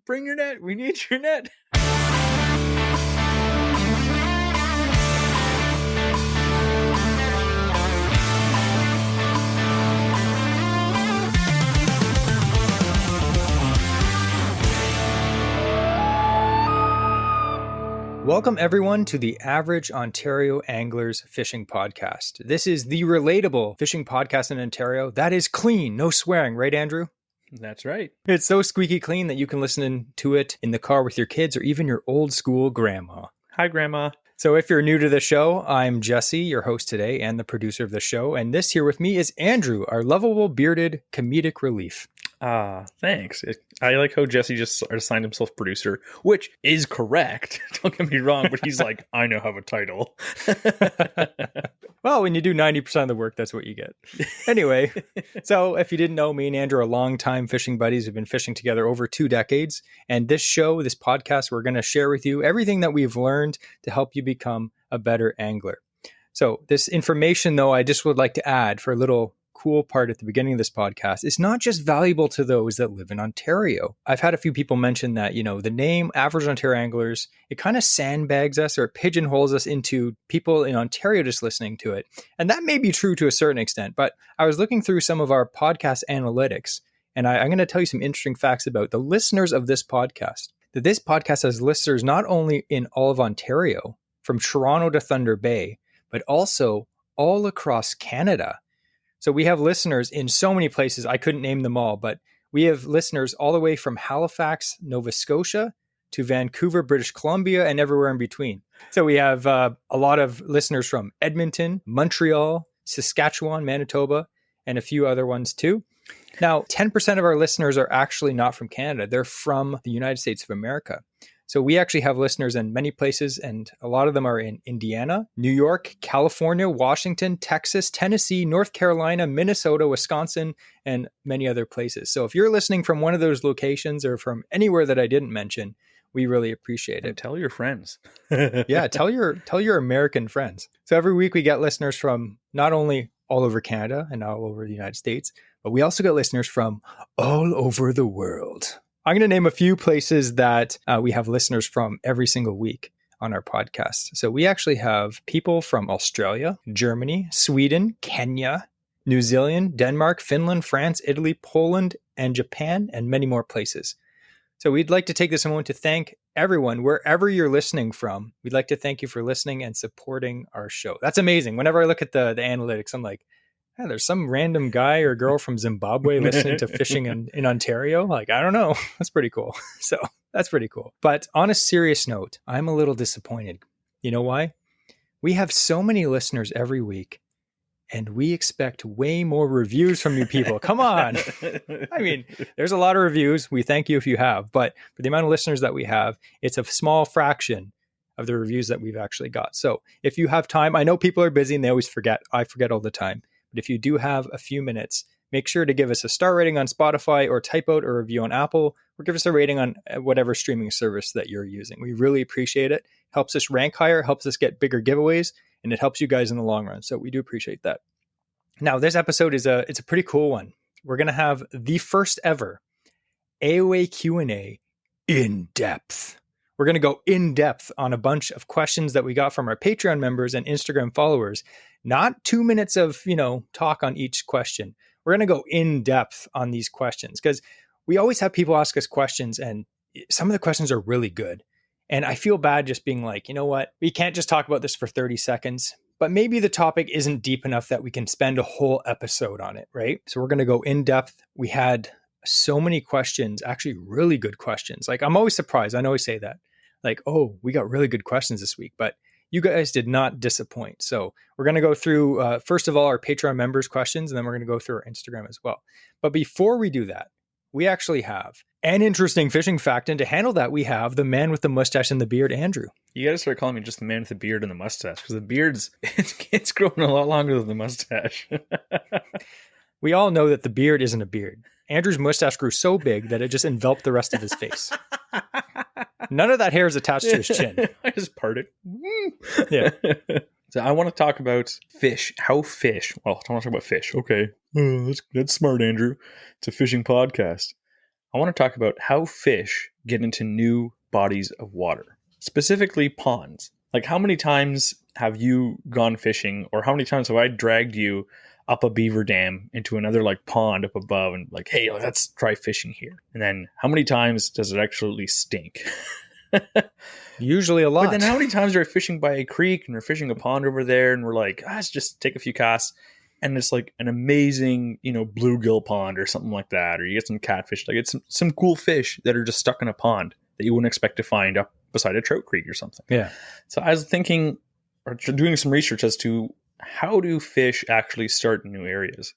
bring your net. We need your net. Welcome, everyone, to the Average Ontario Anglers Fishing Podcast. This is the relatable fishing podcast in Ontario that is clean, no swearing, right, Andrew? That's right. It's so squeaky clean that you can listen to it in the car with your kids or even your old school grandma. Hi, Grandma. So if you're new to the show, I'm Jesse, your host today and the producer of the show. And this here with me is Andrew, our lovable, bearded comedic relief. Thanks. I like how Jesse just assigned himself producer, which is correct. Don't get me wrong, but he's like, I now have a title. Well, when you do 90% of the work, that's what you get. Anyway, so if you didn't know, me and Andrew are longtime fishing buddies. We've been fishing together over 2 decades. And this show, this podcast, we're going to share with you everything that we've learned to help you become a better angler. So this information, though, I just would like to add for a little cool part at the beginning of this podcast. It's not just valuable to those that live in Ontario. I've had a few people mention that, the name Average Ontario Anglers, it kind of sandbags us or pigeonholes us into people in Ontario just listening to it. And that may be true to a certain extent, but I was looking through some of our podcast analytics, and I'm going to tell you some interesting facts about the listeners of this podcast. That this podcast has listeners not only in all of Ontario, from Toronto to Thunder Bay, but also all across Canada. So we have listeners in so many places. I couldn't name them all, but we have listeners all the way from Halifax, Nova Scotia to Vancouver, British Columbia, and everywhere in between. So we have a lot of listeners from Edmonton, Montreal, Saskatchewan, Manitoba, and a few other ones too. Now, 10% of our listeners are actually not from Canada. They're from the United States of America. So we actually have listeners in many places, and a lot of them are in Indiana, New York, California, Washington, Texas, Tennessee, North Carolina, Minnesota, Wisconsin, and many other places. So if you're listening from one of those locations or from anywhere that I didn't mention, we really appreciate it. And tell your friends. Yeah, tell your American friends. So every week we get listeners from not only all over Canada and all over the United States, but we also get listeners from all over the world. I'm going to name a few places that we have listeners from every single week on our podcast. So we actually have people from Australia, Germany, Sweden, Kenya, New Zealand, Denmark, Finland, France, Italy, Poland, and Japan, and many more places. So we'd like to take this moment to thank everyone, wherever you're listening from. We'd like to thank you for listening and supporting our show. That's amazing. Whenever I look at the analytics, I'm like, yeah, there's some random guy or girl from Zimbabwe listening to fishing in Ontario. Like, I don't know. That's pretty cool. So that's pretty cool. But on a serious note, I'm a little disappointed. You know why? We have so many listeners every week, and we expect way more reviews from you people. Come on. I mean, there's a lot of reviews. We thank you if you have. But for the amount of listeners that we have, it's a small fraction of the reviews that we've actually got. So if you have time, I know people are busy and they always forget. I forget all the time. But if you do have a few minutes, make sure to give us a star rating on Spotify or type out a review on Apple or give us a rating on whatever streaming service that you're using. We really appreciate it. Helps us rank higher, helps us get bigger giveaways, and it helps you guys in the long run. So we do appreciate that. Now, this episode it's a pretty cool one. We're going to have the first ever AOA Q&A in depth. We're going to go in depth on a bunch of questions that we got from our Patreon members and Instagram followers. Not 2 minutes of, talk on each question. We're going to go in depth on these questions because we always have people ask us questions and some of the questions are really good. And I feel bad just being like, you know what? We can't just talk about this for 30 seconds, but maybe the topic isn't deep enough that we can spend a whole episode on it, right? So we're going to go in depth. We had so many questions, actually really good questions. Like, I'm always surprised. I always say that. Like, oh, we got really good questions this week, but you guys did not disappoint. So we're going to go through, first of all, our Patreon members' questions, and then we're going to go through our Instagram as well. But before we do that, we actually have an interesting fishing fact. And to handle that, we have the man with the mustache and the beard, Andrew. You got to start calling me just the man with the beard and the mustache because the beard's, it's growing a lot longer than the mustache. We all know that the beard isn't a beard. Andrew's mustache grew so big that it just enveloped the rest of his face. None of that hair is attached to his chin. I just parted. Yeah. So I want to talk about fish. How fish. Well, I want to talk about fish. Okay. That's smart, Andrew. It's a fishing podcast. I want to talk about how fish get into new bodies of water, specifically ponds. Like, how many times have you gone fishing, or how many times have I dragged you up a beaver dam into another like pond up above and like, hey, let's try fishing here? And then how many times does it absolutely stink? Usually a But lot. then how many times are we fishing by a creek and we're fishing a pond over there and we're like, let's just take a few casts, and it's like an amazing, bluegill pond or something like that, or you get some catfish. Like, it's some cool fish that are just stuck in a pond that you wouldn't expect to find up beside a trout creek or something. Yeah. So I was thinking, or doing some research as to how do fish actually start in new areas.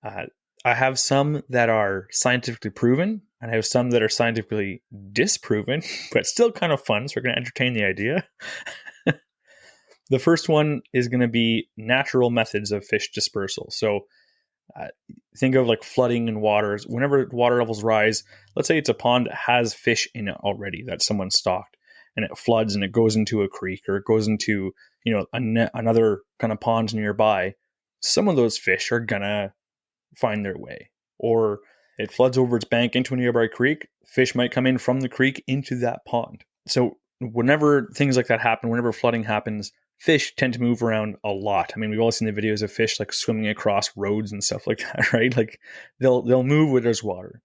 I have some that are scientifically proven, and I have some that are scientifically disproven, but still kind of fun. So we're going to entertain the idea. The first one is going to be natural methods of fish dispersal. So think of like flooding in waters. Whenever water levels rise, let's say it's a pond that has fish in it already that someone stocked, and it floods and it goes into a creek, or it goes into another kind of pond nearby. Some of those fish are gonna find their way, or it floods over its bank into a nearby creek. Fish might come in from the creek into that pond. So whenever things like that happen, whenever flooding happens, fish tend to move around a lot. I mean, we've all seen the videos of fish like swimming across roads and stuff like that, right? Like they'll move where there's water.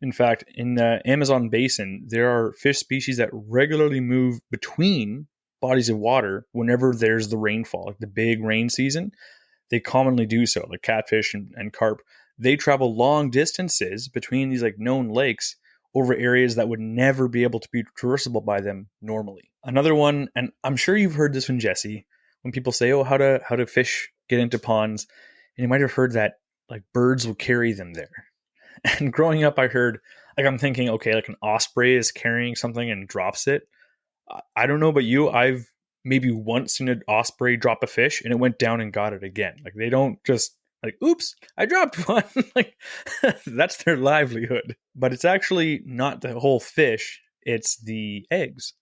In fact, in the Amazon basin, there are fish species that regularly move between bodies of water whenever there's the rainfall, like the big rain season. They commonly do so, like catfish and carp. They travel long distances between these like known lakes over areas that would never be able to be traversable by them normally. Another one, and I'm sure you've heard this one, Jesse, when people say, "Oh, how do fish get into ponds?" And you might have heard that like birds will carry them there. And growing up, I heard, like, I'm thinking, okay, like an osprey is carrying something and drops it. I don't know about you. I've maybe once seen an osprey drop a fish and it went down and got it again. Like, they don't just like, oops, I dropped one. Like, that's their livelihood. But it's actually not the whole fish, it's the eggs.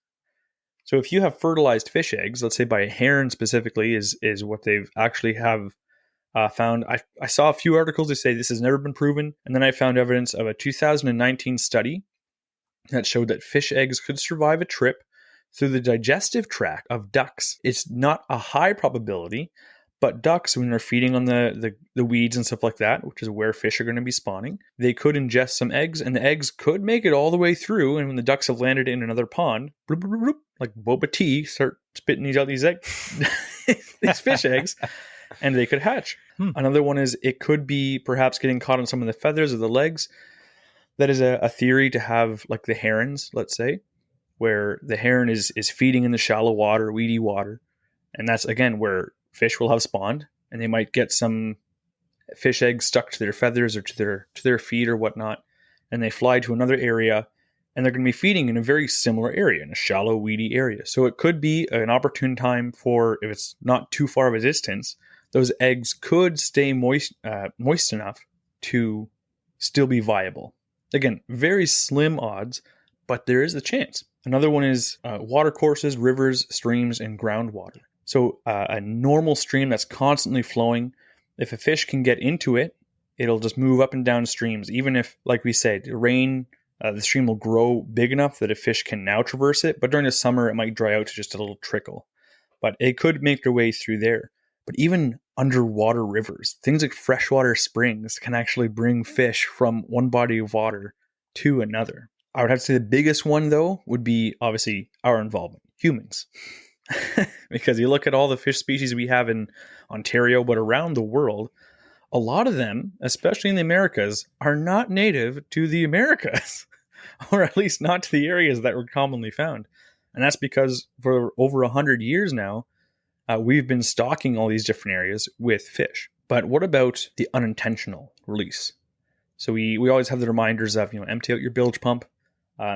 So if you have fertilized fish eggs, let's say by a heron specifically, is what they've actually have found. I saw a few articles that say this has never been proven, and then I found evidence of a 2019 study that showed that fish eggs could survive a trip through the digestive tract of ducks. It's not a high probability, but ducks, when they're feeding on the weeds and stuff like that, which is where fish are going to be spawning, they could ingest some eggs, and the eggs could make it all the way through. And when the ducks have landed in another pond, bloop, bloop, bloop, like Boba Tea, start spitting these eggs, these fish eggs, and they could hatch. Another one is it could be perhaps getting caught on some of the feathers of the legs. That is a theory to have, like the herons, let's say, where the heron is feeding in the shallow water, weedy water. And that's, again, where fish will have spawned, and they might get some fish eggs stuck to their feathers or to their feet or whatnot. And they fly to another area, and they're going to be feeding in a very similar area, in a shallow, weedy area. So it could be an opportune time for, if it's not too far of a distance, those eggs could stay moist enough to still be viable. Again, very slim odds, but there is a chance. Another one is water courses, rivers, streams, and groundwater. So a normal stream that's constantly flowing, if a fish can get into it, it'll just move up and down streams. Even if, like we said, the stream will grow big enough that a fish can now traverse it. But during the summer, it might dry out to just a little trickle. But it could make their way through there. But even underwater rivers, things like freshwater springs can actually bring fish from one body of water to another. I would have to say the biggest one, though, would be obviously our involvement, humans. Because you look at all the fish species we have in Ontario, but around the world, a lot of them, especially in the Americas, are not native to the Americas, or at least not to the areas that were commonly found. And that's because for over 100 years now, we've been stocking all these different areas with fish. But what about the unintentional release? So we always have the reminders of, empty out your bilge pump,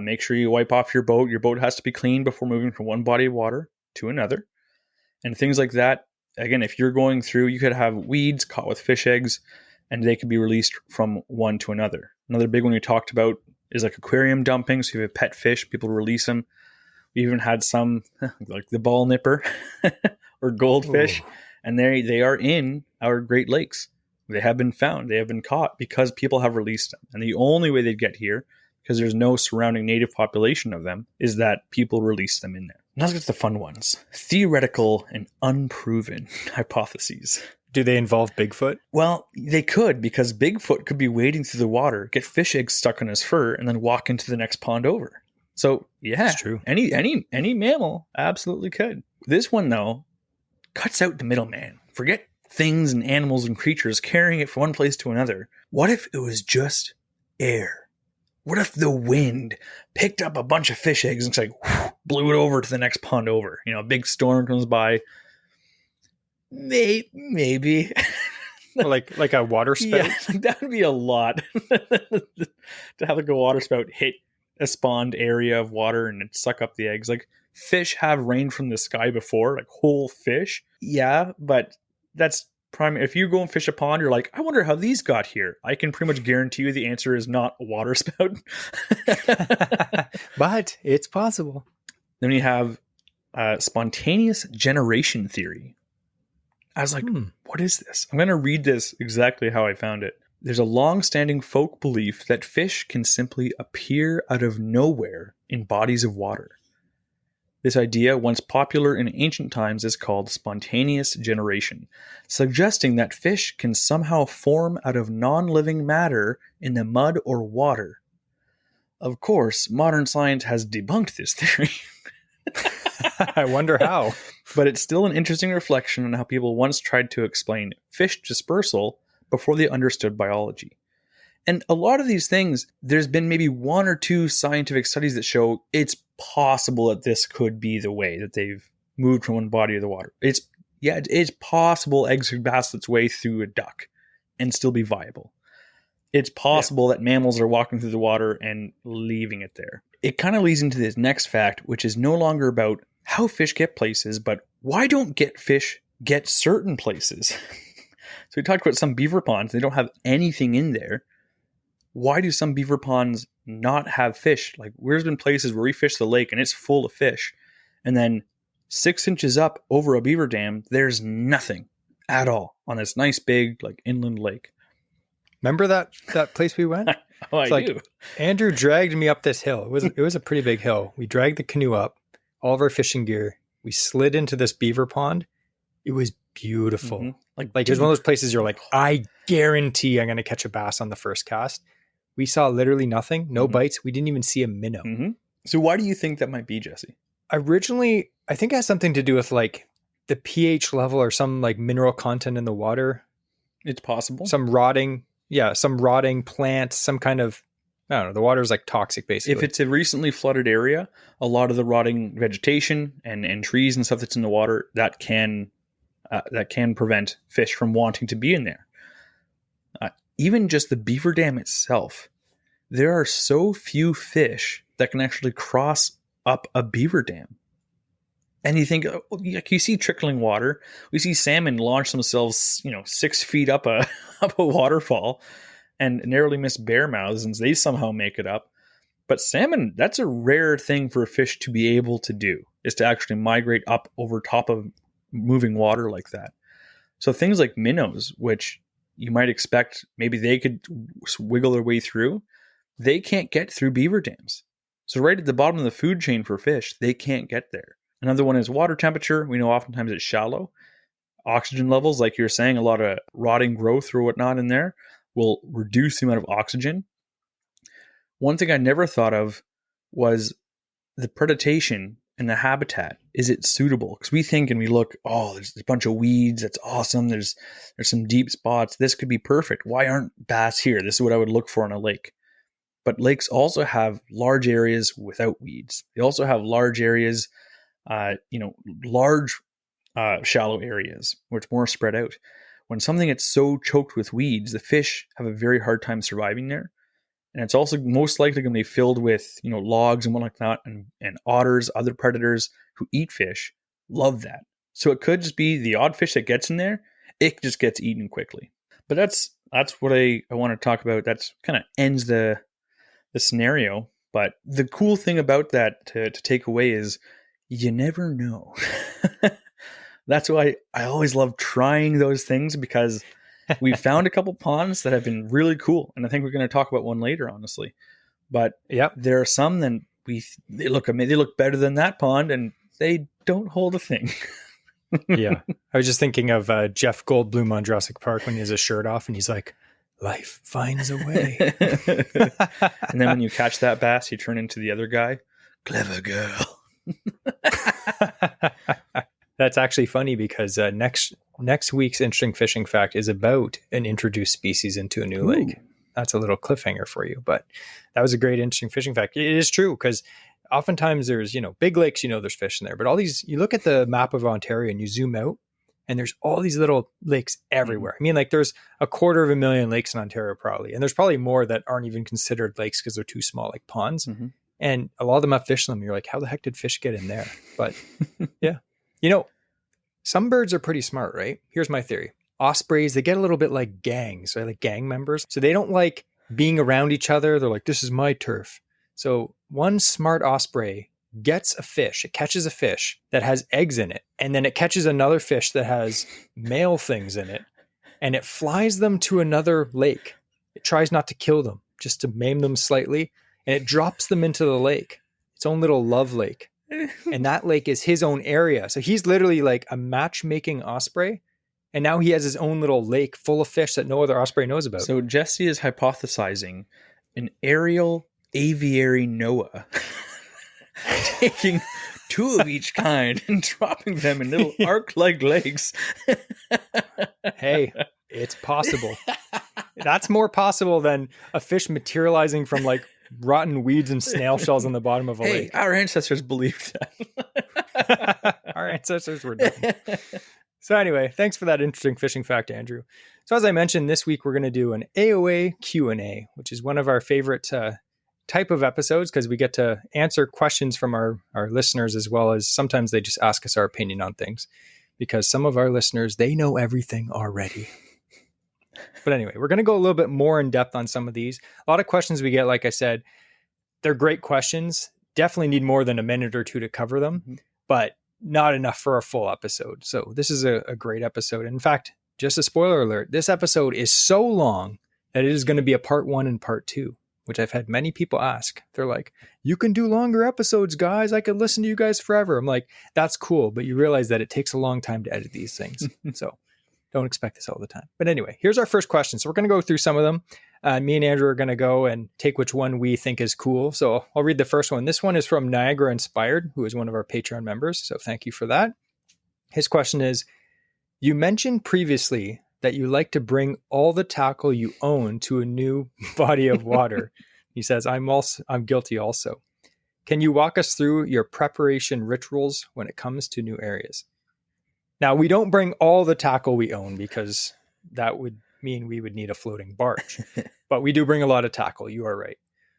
make sure you wipe off your boat. Your boat has to be clean before moving from one body of water to another. And things like that. Again, if you're going through, you could have weeds caught with fish eggs, and they could be released from one to another. Another big one we talked about is like aquarium dumping. So you have pet fish, people release them. We even had some like the ball nipper or goldfish, and they are in our Great Lakes. They have been found. They have been caught because people have released them. And the only way they'd get here because there's no surrounding native population of them, is that people release them in there. Now let's get to the fun ones. Theoretical and unproven hypotheses. Do they involve Bigfoot? Well, they could, because Bigfoot could be wading through the water, get fish eggs stuck on his fur, and then walk into the next pond over. So yeah, That's true. Any mammal absolutely could. This one though cuts out the middleman. Forget things and animals and creatures carrying it from one place to another. What if it was just air? What if the wind picked up a bunch of fish eggs and just like blew it over to the next pond over? You know, a big storm comes by. Maybe. like a water spout? Yeah, that would be a lot. To have like a water spout hit a spawned area of water and it suck up the eggs. Like, fish have rained from the sky before, like whole fish. Yeah, but that's prime. If you go and fish a pond, you're like, I wonder how these got here. I can pretty much guarantee you the answer is not a water spout. But it's possible. Then you have spontaneous generation theory. I was like, what is this? I'm going to read this exactly how I found it. There's a long-standing folk belief that fish can simply appear out of nowhere in bodies of water. This idea, once popular in ancient times, is called spontaneous generation, suggesting that fish can somehow form out of non-living matter in the mud or water. Of course, modern science has debunked this theory. I wonder how. But it's still an interesting reflection on how people once tried to explain fish dispersal before they understood biology. And a lot of these things, there's been maybe one or two scientific studies that show it's possible that this could be the way that they've moved from one body to the water. It's possible eggs could pass its way through a duck and still be viable. It's possible that mammals are walking through the water and leaving it there. It kind of leads into this next fact, which is no longer about how fish get places, but why don't fish get certain places? So we talked about some beaver ponds. They don't have anything in there. Why do some beaver ponds not have fish? Like, there's been places where we fish the lake and it's full of fish. And then 6 inches up over a beaver dam, there's nothing at all on this nice big like inland lake. Remember that place we went? Oh, I do. Andrew dragged me up this hill. It was a pretty big hill. We dragged the canoe up, all of our fishing gear. We slid into this beaver pond. It was beautiful. Mm-hmm. Like it's one of those places you're like, I guarantee I'm going to catch a bass on the first cast. We saw literally nothing, no bites. We didn't even see a minnow. Mm-hmm. So why do you think that might be, Jesse? Originally, I think it has something to do with like the pH level or some like mineral content in the water. It's possible. Some rotting plants, some kind of, I don't know, the water is like toxic basically. If it's a recently flooded area, a lot of the rotting vegetation and trees and stuff that's in the water, that can prevent fish from wanting to be in there. Even just the beaver dam itself, there are so few fish that can actually cross up a beaver dam. And you think, like, you see trickling water. We see salmon launch themselves, 6 feet up a waterfall and narrowly miss bear mouths, and they somehow make it up. But salmon, that's a rare thing for a fish to be able to do, is to actually migrate up over top of moving water like that. So things like minnows, which you might expect maybe they could wiggle their way through, they can't get through beaver dams. So right at the bottom of the food chain for fish, they can't get there. Another one is water temperature. We know oftentimes it's shallow. Oxygen levels, like you're saying, a lot of rotting growth or whatnot in there will reduce the amount of oxygen. One thing I never thought of was the predation and the habitat. Is it suitable? Because we think and we look, there's a bunch of weeds. That's awesome. There's some deep spots. This could be perfect. Why aren't bass here? This is what I would look for in a lake. But lakes also have large areas without weeds. They also have large areas, shallow areas where it's more spread out. When something gets so choked with weeds, the fish have a very hard time surviving there. And it's also most likely going to be filled with, logs and whatnot like that, and otters, other predators who eat fish, love that. So it could just be the odd fish that gets in there, it just gets eaten quickly. But that's what I want to talk about. That's kind of ends the scenario. But the cool thing about that to take away is you never know. That's why I always love trying those things, because we found a couple ponds that have been really cool. And I think we're going to talk about one later, honestly. But Yep. there are some that they look better than that pond, and they don't hold a thing. Yeah. I was just thinking of Jeff Goldblum on Jurassic Park when he has his shirt off and he's like, life finds a way. And then when you catch that bass, you turn into the other guy. Clever girl. That's actually funny because next week's interesting fishing fact is about an introduced species into a new lake. That's a little cliffhanger for you, but that was a great interesting fishing fact. It is true because oftentimes there's, big lakes, there's fish in there, but all these, you look at the map of Ontario and you zoom out and there's all these little lakes everywhere. I mean, like there's 250,000 lakes in Ontario probably, and there's probably more that aren't even considered lakes because they're too small, like ponds. And a lot of them have fish in them. You're like, how the heck did fish get in there? But yeah, some birds are pretty smart, right? Here's my theory. Ospreys, they get a little bit like gangs, right? Like gang members. So they don't like being around each other. They're like, this is my turf. So one smart osprey gets a fish. It catches a fish that has eggs in it. And then it catches another fish that has male things in it. And it flies them to another lake. It tries not to kill them, just to maim them slightly. And it drops them into the lake, its own little love lake. And that lake is his own area. So he's literally like a matchmaking osprey. And now he has his own little lake full of fish that no other osprey knows about. So Jesse is hypothesizing an aerial aviary Noah taking two of each kind and dropping them in little arc-like lakes. Hey, it's possible. That's more possible than a fish materializing from like rotten weeds and snail shells on the bottom of a lake. Our ancestors believed that. Our ancestors were dumb. So anyway, thanks for that interesting fishing fact, Andrew. So as I mentioned, this week we're going to do an AOA Q&A, which is one of our favorite type of episodes because we get to answer questions from our listeners, as well as sometimes they just ask us our opinion on things because some of our listeners, they know everything already. But anyway, we're going to go a little bit more in depth on some of these. A lot of questions we get, like I said, they're great questions. Definitely need more than a minute or two to cover them, but not enough for a full episode. So this is a great episode. In fact, just a spoiler alert, this episode is so long that it is going to be a part 1 and part 2, which I've had many people ask. They're like, you can do longer episodes, guys. I could listen to you guys forever. I'm like, that's cool. But you realize that it takes a long time to edit these things. So don't expect this all the time. But anyway, here's our first question. So we're going to go through some of them. Me and Andrew are going to go and take which one we think is cool. So I'll read the first one. This one is from Niagara Inspired, who is one of our Patreon members. So thank you for that. His question is, you mentioned previously that you like to bring all the tackle you own to a new body of water. He says, I'm guilty also. Can you walk us through your preparation rituals when it comes to new areas? Now, we don't bring all the tackle we own because that would mean we would need a floating barge, but we do bring a lot of tackle. You are right.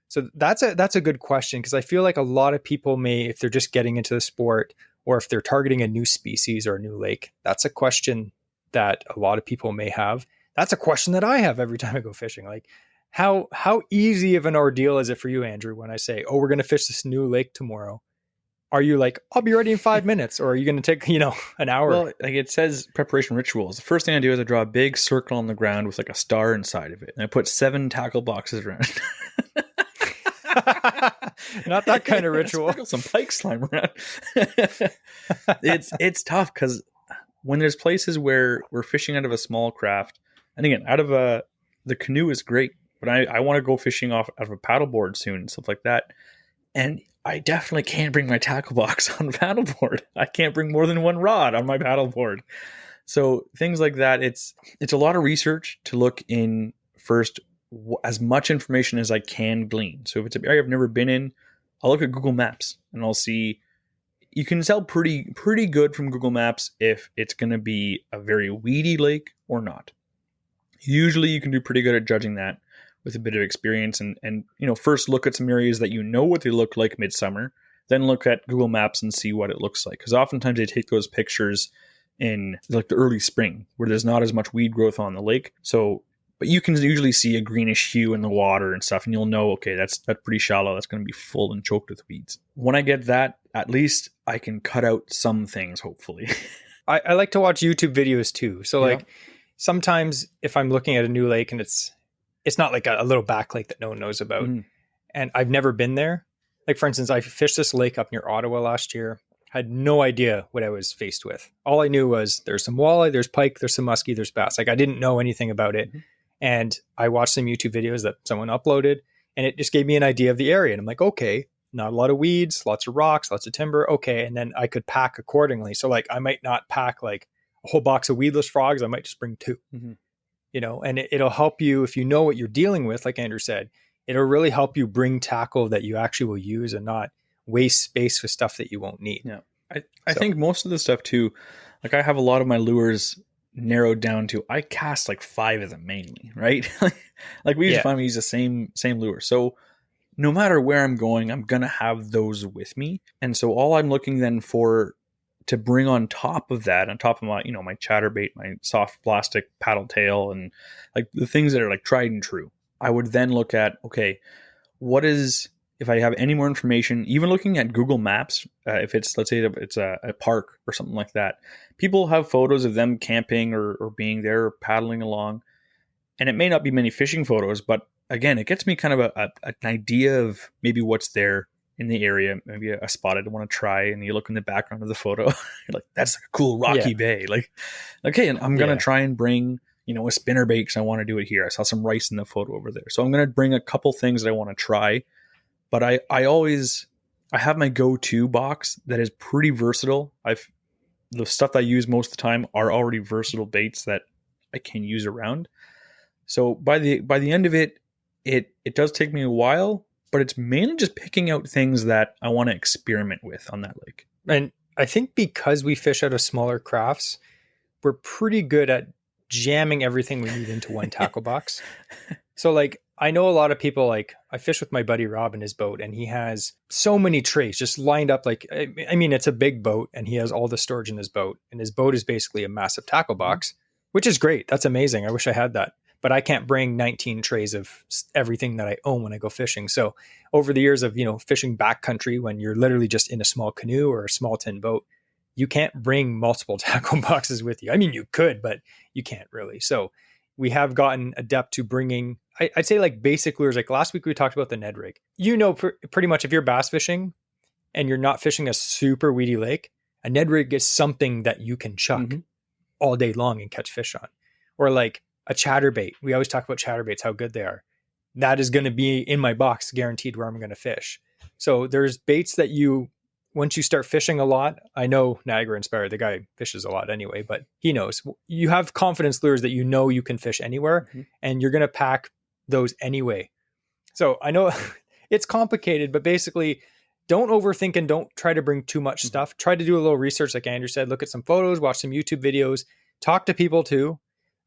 So that's a good question because I feel like a lot of people may, if they're just getting into the sport or if they're targeting a new species or a new lake, that's a question that a lot of people may have. That's a question that I have every time I go fishing. Like how easy of an ordeal is it for you, Andrew, when I say, oh, we're going to fish this new lake tomorrow? Are you like, I'll be ready in 5 minutes, or are you going to take, an hour? Well, like it says preparation rituals. The first thing I do is I draw a big circle on the ground with like a star inside of it. And I put 7 tackle boxes around. Not that kind of ritual. Sprinkle some pike slime around. It's tough because when there's places where we're fishing out of a small craft, and again, the canoe is great, but I want to go fishing out of a paddleboard soon and stuff like that. And I definitely can't bring my tackle box on a paddleboard. I can't bring more than one rod on my paddleboard. So things like that, it's a lot of research to look in first, as much information as I can glean. So if it's an area I've never been in, I'll look at Google Maps and I'll see. You can tell pretty good from Google Maps if it's going to be a very weedy lake or not. Usually you can do pretty good at judging that with a bit of experience and first look at some areas that what they look like midsummer, then look at Google Maps and see what it looks like. Because oftentimes they take those pictures in like the early spring where there's not as much weed growth on the lake. So, but you can usually see a greenish hue in the water and stuff, and you'll know, okay, that's pretty shallow. That's going to be full and choked with weeds. When I get that, at least I can cut out some things, hopefully. I like to watch YouTube videos too. So like sometimes if I'm looking at a new lake and it's not like a little back lake that no one knows about. and I've never been there. Like, for instance, I fished this lake up near Ottawa last year. Had no idea what I was faced with. All I knew was there's some walleye, there's pike, there's some muskie, there's bass. Like, I didn't know anything about it. And I watched some YouTube videos that someone uploaded, and it just gave me an idea of the area. And I'm like, okay, not a lot of weeds, lots of rocks, lots of timber. Okay. And then I could pack accordingly. So like, I might not pack like a whole box of weedless frogs. I might just bring 2, and it'll help you if you know what you're dealing with. Like Andrew said, it'll really help you bring tackle that you actually will use and not waste space with stuff that you won't need. Yeah. I think most of the stuff too, like I have a lot of my lures narrowed down to, I cast like 5 of them mainly, right? Like we usually find we use the same lure. So no matter where I'm going, I'm going to have those with me. And so all I'm looking then for to bring on top of that, on top of my, my chatterbait, my soft plastic paddle tail, and like the things that are like tried and true, I would then look at, okay, what is, if I have any more information, even looking at Google Maps, if it's, let's say it's a park or something like that, people have photos of them camping or being there or paddling along. And it may not be many fishing photos, but again, it gets me kind of an idea of maybe what's there in the area, maybe a spot I'd want to try. And you look in the background of the photo, you're like, that's like a cool rocky bay. Like, okay, and I'm going to try and bring, a spinnerbait because I want to do it here. I saw some rice in the photo over there. So I'm going to bring a couple things that I want to try. But I have my go-to box that is pretty versatile. The stuff I use most of the time are already versatile baits that I can use around. So by the end of it, it does take me a while, but it's mainly just picking out things that I want to experiment with on that lake. And I think because we fish out of smaller crafts, we're pretty good at jamming everything we need into one tackle box. So like, I know a lot of people, like I fish with my buddy Rob in his boat, and he has so many trays just lined up. Like, I mean, it's a big boat and he has all the storage in his boat, and his boat is basically a massive tackle box, which is great. That's amazing. I wish I had that, but I can't bring 19 trays of everything that I own when I go fishing. So over the years of, fishing backcountry, when you're literally just in a small canoe or a small tin boat, you can't bring multiple tackle boxes with you. I mean, you could, but you can't really. So we have gotten adept to bringing, I'd say like basic lures. Like last week we talked about the Ned rig. Pretty much if you're bass fishing and you're not fishing a super weedy lake, a Ned rig is something that you can chuck all day long and catch fish on. Or like a chatterbait. We always talk about chatterbaits, how good they are. That is going to be in my box, guaranteed, where I'm going to fish. So there's baits that once you start fishing a lot, I know Niagara Inspired, the guy fishes a lot anyway, but he knows you have confidence lures that you can fish anywhere, and you're going to pack those anyway. So I know it's complicated, but basically don't overthink and don't try to bring too much stuff. Try to do a little research. Like Andrew said, look at some photos, watch some YouTube videos, talk to people too.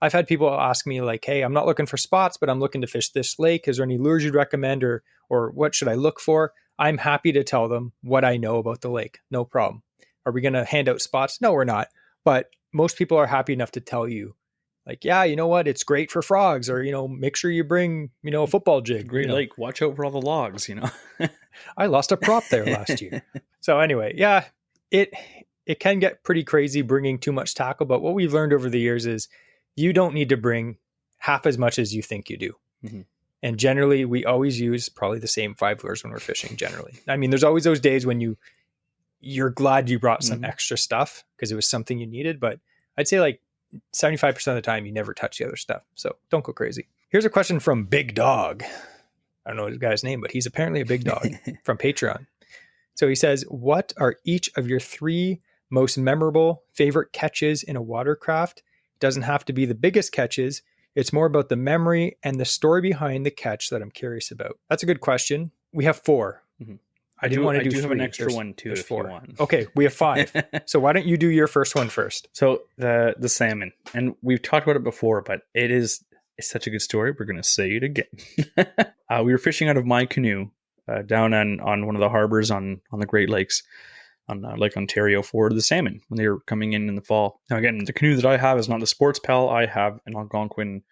I've had people ask me like, hey, I'm not looking for spots, but I'm looking to fish this lake. Is there any lures you'd recommend, or what should I look for? I'm happy to tell them what I know about the lake. No problem. Are we going to hand out spots? No, we're not. But most people are happy enough to tell you like, yeah, you know what? It's great for frogs, or, make sure you bring, a football jig. Great lake. Watch out for all the logs, I lost a prop there last year. So anyway, yeah, it can get pretty crazy bringing too much tackle. But what we've learned over the years is you don't need to bring half as much as you think you do. And generally, we always use probably the same 5 lures when we're fishing generally. I mean, there's always those days when you're glad you brought some extra stuff because it was something you needed. But I'd say like 75% of the time, you never touch the other stuff. So don't go crazy. Here's a question from Big Dog. I don't know his guy's name, but he's apparently a big dog from Patreon. So he says, what are each of your 3 most memorable favorite catches in a watercraft? It doesn't have to be the biggest catches. It's more about the memory and the story behind the catch that I'm curious about. That's a good question. We have 4. I do want to do 3. Have an extra one too. There's if 4. You want. Okay, we have 5. So why don't you do your first one first? So the salmon, and we've talked about it before, but it's such a good story. We're going to say it again. We were fishing out of my canoe down on one of the harbors on the Great Lakes, on Lake Ontario, for the salmon when they were coming in the fall. Now again, the canoe that I have is not the Sports Pal. I have an Algonquin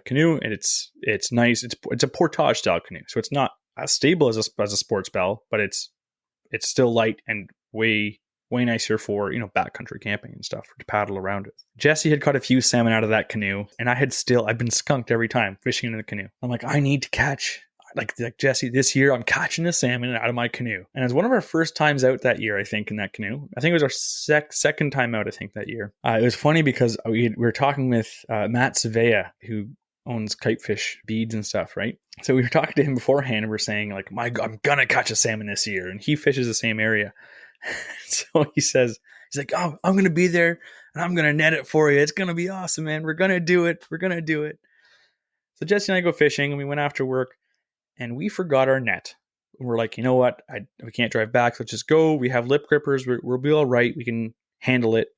canoe, and it's nice. It's a portage style canoe, so it's not as stable as a Sports Pal, but it's still light and way nicer for backcountry camping and stuff, to paddle around it. Jesse had caught a few salmon out of that canoe, and I've been skunked every time fishing in the canoe. I'm like, I need to catch like Jesse, this year I'm catching a salmon out of my canoe. And it was one of our first times out that year, I think, in that canoe. I think it was our second time out, I think, that year. It was funny because we were talking with Matt Savea, who owns Kitefish beads and stuff, right? So we were talking to him beforehand and we're saying, like, I'm gonna catch a salmon this year. And he fishes the same area. So he's like, oh, I'm gonna be there and I'm gonna net it for you. It's gonna be awesome, man. We're gonna do it. So Jesse and I go fishing and we went after work and we forgot our net. We're like, you know what? We can't drive back. So let's just go. We have lip grippers. We'll be all right. We can handle it.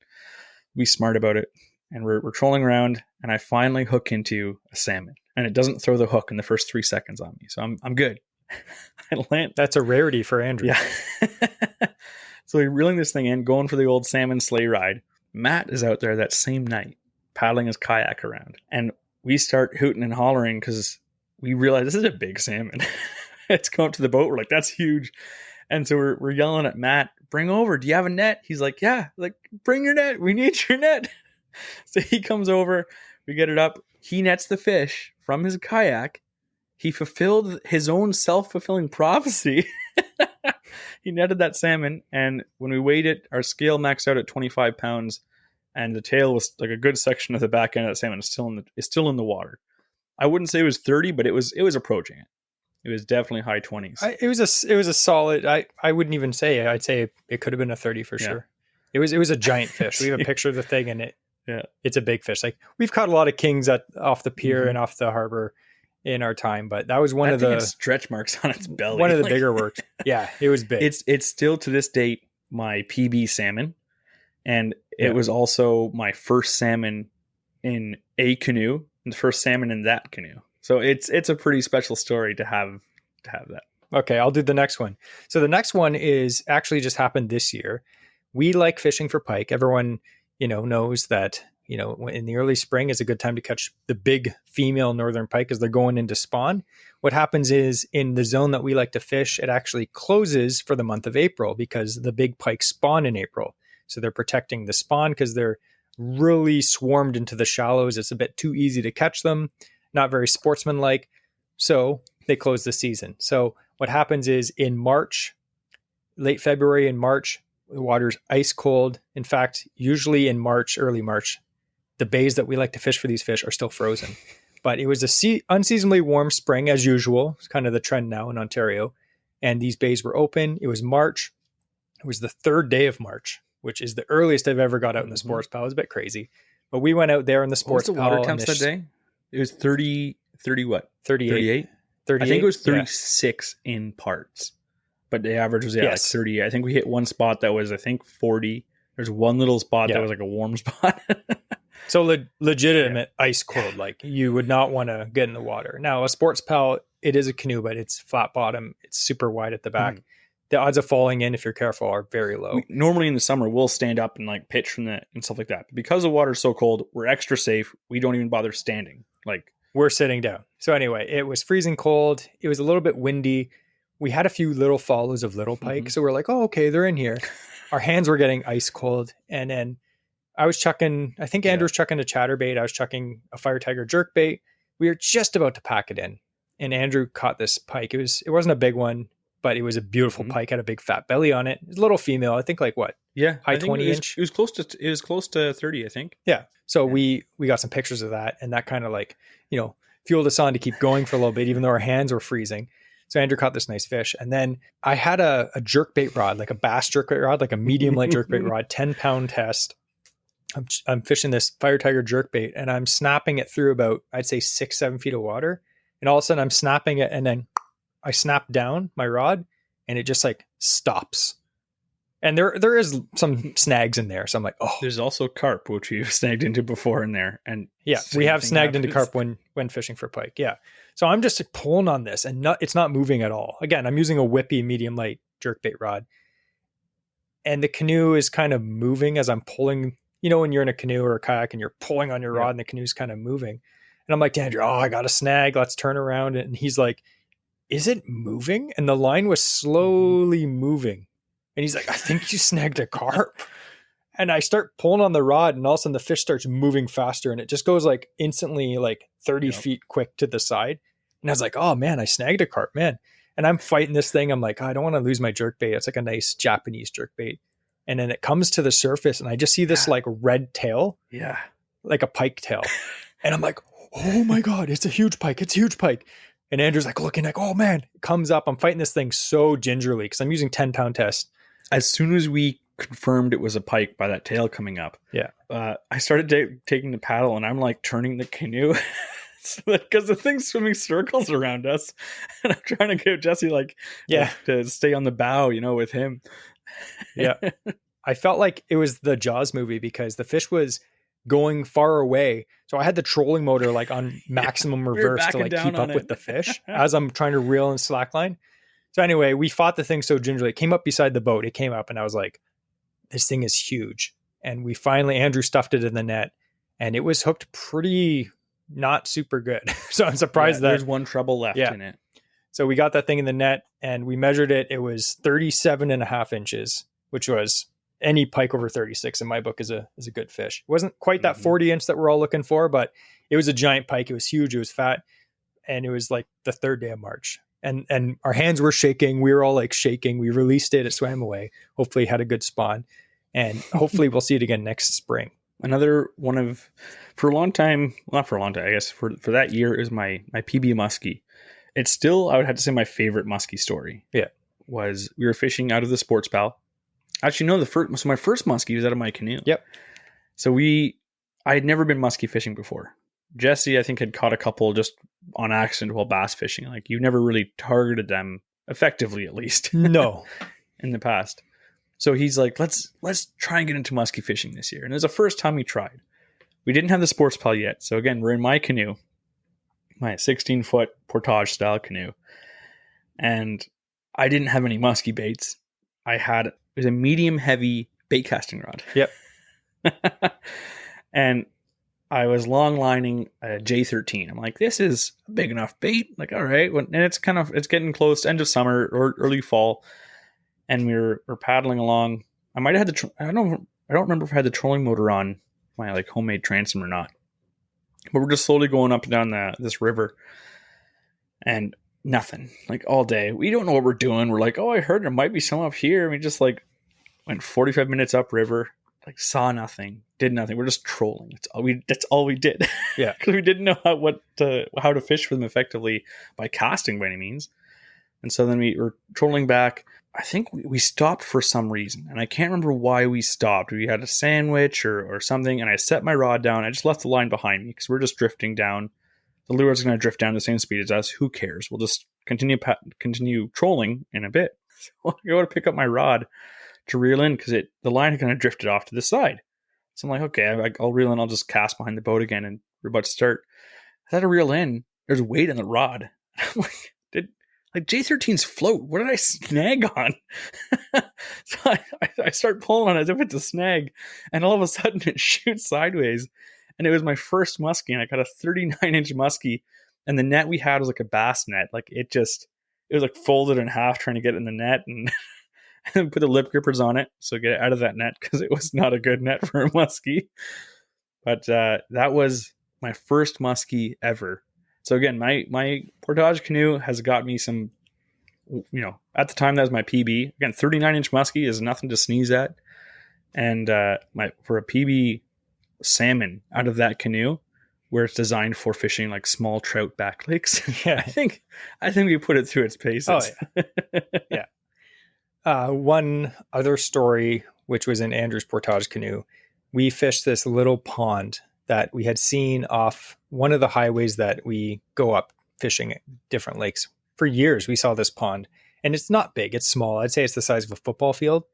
Be smart about it. And we're trolling around and I finally hook into a salmon and it doesn't throw the hook in the first 3 seconds on me. So I'm good. I land. That's a rarity for Andrew. Yeah. So we're reeling this thing in, going for the old salmon sleigh ride. Matt is out there that same night, paddling his kayak around. And we start hooting and hollering because we realize this is a big salmon. It's come up to the boat. We're like, that's huge. And so we're yelling at Matt, bring over. Do you have a net? He's like, yeah. Like, bring your net. We need your net. So he comes over. We get it up. He nets the fish from his kayak. He fulfilled his own self-fulfilling prophecy. He netted that salmon, and when we weighed it, our scale maxed out at 25 pounds, and the tail was like a good section of the back end of that salmon is still in the water. I wouldn't say it was 30, but it was approaching it. It was definitely high 20s. It was a solid. I wouldn't even say it. I'd say it could have been a 30 for sure. It was a giant fish. We have a picture of the thing, and it's a big fish. Like we've caught a lot of kings off the pier and off the harbor in our time, but that was one of the stretch marks on its belly. One of the bigger works. Yeah, it was big. It's still to this date my PB salmon, and it was also my first salmon in a canoe, and the first salmon in that canoe. So it's a pretty special story to have that. Okay, I'll do the next one. So the next one is actually just happened this year. We like fishing for pike. Everyone, knows that in the early spring is a good time to catch the big female northern pike as they're going into spawn. What happens is in the zone that we like to fish, it actually closes for the month of April because the big pike spawn in April. So they're protecting the spawn because they're really swarmed into the shallows. It's a bit too easy to catch them, not very sportsmanlike. So they close the season. So what happens is in March, late February and March, the water's ice cold. In fact, usually in March, early March, the bays that we like to fish for these fish are still frozen. But it was unseasonably warm spring as usual. It's kind of the trend now in Ontario. And these bays were open. It was March. It was the 3rd day of March, which is the earliest I've ever got out in the sports pal. It was a bit crazy. But we went out there in the sports pal. What was the water temps that day? It was 30 what? 38. 38? I think it was 36 in parts. But the average was like 30. I think we hit one spot that was, I think, 40. There's one little spot that was like a warm spot. So legitimate ice cold, like you would not want to get in the water. Now a sports pal, it is a canoe, but it's flat bottom. It's super wide at the back. The odds of falling in, if you're careful, are very low. Normally in the summer, we'll stand up and like pitch from and stuff like that. But because the water's so cold, we're extra safe. We don't even bother standing. Like we're sitting down. So anyway, it was freezing cold. It was a little bit windy. We had a few little follows of little pike. So we're like, oh, okay, they're in here. Our hands were getting ice cold. And then I was chucking, I think Andrew was chucking a chatterbait. I was chucking a fire tiger jerkbait. We were just about to pack it in. And Andrew caught this pike. It wasn't a big one, but it was a beautiful pike. Had a big fat belly on it. It was a little female. I think like what? Yeah. High 20 inch. It was close to 30, I think. Yeah. So we got some pictures of that. And that kind of like, fueled us on to keep going for a little bit, even though our hands were freezing. So Andrew caught this nice fish. And then I had a jerkbait rod, like a bass jerkbait rod, like a medium light jerkbait rod, 10-pound test. I'm fishing this fire tiger jerkbait and I'm snapping it through about, I'd say 6-7 feet of water. And all of a sudden I'm snapping it and then I snap down my rod and it just like stops. And there is some snags in there. So I'm like, oh, there's also carp, which we've snagged into before in there. And yeah, we have snagged into carp when fishing for pike. Yeah. So I'm just pulling on this and it's not moving at all. Again, I'm using a whippy medium light jerkbait rod. And the canoe is kind of moving as I'm pulling, when you're in a canoe or a kayak and you're pulling on your rod and the canoe's kind of moving. And I'm like, Andrew, I got a snag. Let's turn around. And he's like, is it moving? And the line was slowly moving. And he's like, I think you snagged a carp. And I start pulling on the rod and all of a sudden the fish starts moving faster. And it just goes like instantly like 30 feet quick to the side. And I was like, oh man, I snagged a carp, man. And I'm fighting this thing. I'm like, oh, I don't want to lose my jerk bait. It's like a nice Japanese jerk bait. And then it comes to the surface and I just see this like red tail, Yeah. like a pike tail. And I'm like, oh my God, it's a huge pike. It's a huge pike. And Andrew's like looking like, oh man, it comes up. I'm fighting this thing so gingerly because I'm using 10-pound test. As soon as we confirmed it was a pike by that tail coming up, yeah, I started taking the paddle and I'm like turning the canoe because the thing's swimming circles around us, and I'm trying to get Jesse to stay on the bow, with him. Yeah, I felt like it was the Jaws movie because the fish was going far away, so I had the trolling motor like on maximum reverse to like keep up with the fish as I'm trying to reel in slackline. So anyway, we fought the thing so gingerly. It came up beside the boat. It came up and I was like, this thing is huge. And we finally, Andrew stuffed it in the net and it was hooked pretty not super good. So I'm surprised that there's one treble left in it. So we got that thing in the net and we measured it. It was 37.5 inches, which was any pike over 36 in my book is a good fish. It wasn't quite that 40 inch that we're all looking for, but it was a giant pike. It was huge. It was fat. And it was like the third day of March. And our hands were shaking. We were all like shaking. We released it. It swam away. Hopefully it had a good spawn. And hopefully we'll see it again next spring. Another one of, for a long time, not for a long time, I guess, for that year is my PB muskie. It's still, I would have to say, my favorite muskie story. Yeah. Was we were fishing out of the sports pal. Actually, no, so my first muskie was out of my canoe. Yep. So I had never been muskie fishing before. Jesse, I think, had caught a couple just on accident while bass fishing. Like, you never really targeted them effectively, at least. No. In the past. So he's like, let's try and get into muskie fishing this year. And it was the first time we tried. We didn't have the sports pal yet. So again, we're in my canoe, my 16-foot portage style canoe. And I didn't have any muskie baits. It was a medium heavy bait casting rod. Yep. And I was long lining a J13. I'm like, this is a big enough bait. Like, all right. And it's getting close to end of summer or early fall. And we're paddling along. I might have had I don't remember if I had the trolling motor on my like homemade transom or not. But we're just slowly going up and down this river. And nothing. Like all day. We don't know what we're doing. We're like, oh, I heard there might be some up here. And we just like went 45 minutes upriver. Like saw nothing, did nothing. We're just trolling. That's all we did. Yeah, because we didn't know how to fish for them effectively by casting by any means. And so then we were trolling back. I think we stopped for some reason, and I can't remember why we stopped. We had a sandwich or something, and I set my rod down. I just left the line behind me because we're just drifting down. The lure's going to drift down the same speed as us. Who cares? We'll just continue trolling in a bit. So I go to pick up my rod to reel in because the line had kind of drifted off to the side. So I'm like, okay, I'll reel in. I'll just cast behind the boat again, and we're about to start. I had to reel in. There's weight on the rod. I'm like, J13s float. What did I snag on? So I start pulling on it as if it's a snag, and all of a sudden it shoots sideways. And it was my first muskie, and I got a 39-inch muskie, and the net we had was like a bass net. Like it was like folded in half trying to get in the net, and put the lip grippers on it so get it out of that net because it was not a good net for a muskie. But that was my first muskie ever. So again, my portage canoe has got me some, at the time that was my PB. Again, 39-inch muskie is nothing to sneeze at. And for a PB salmon out of that canoe, where it's designed for fishing like small trout back lakes, yeah, I think we put it through its paces. Oh, yeah. Yeah. One other story, which was in Andrew's portage canoe, we fished this little pond that we had seen off one of the highways that we go up fishing at different lakes. For years, we saw this pond, and it's not big. It's small. I'd say it's the size of a football field,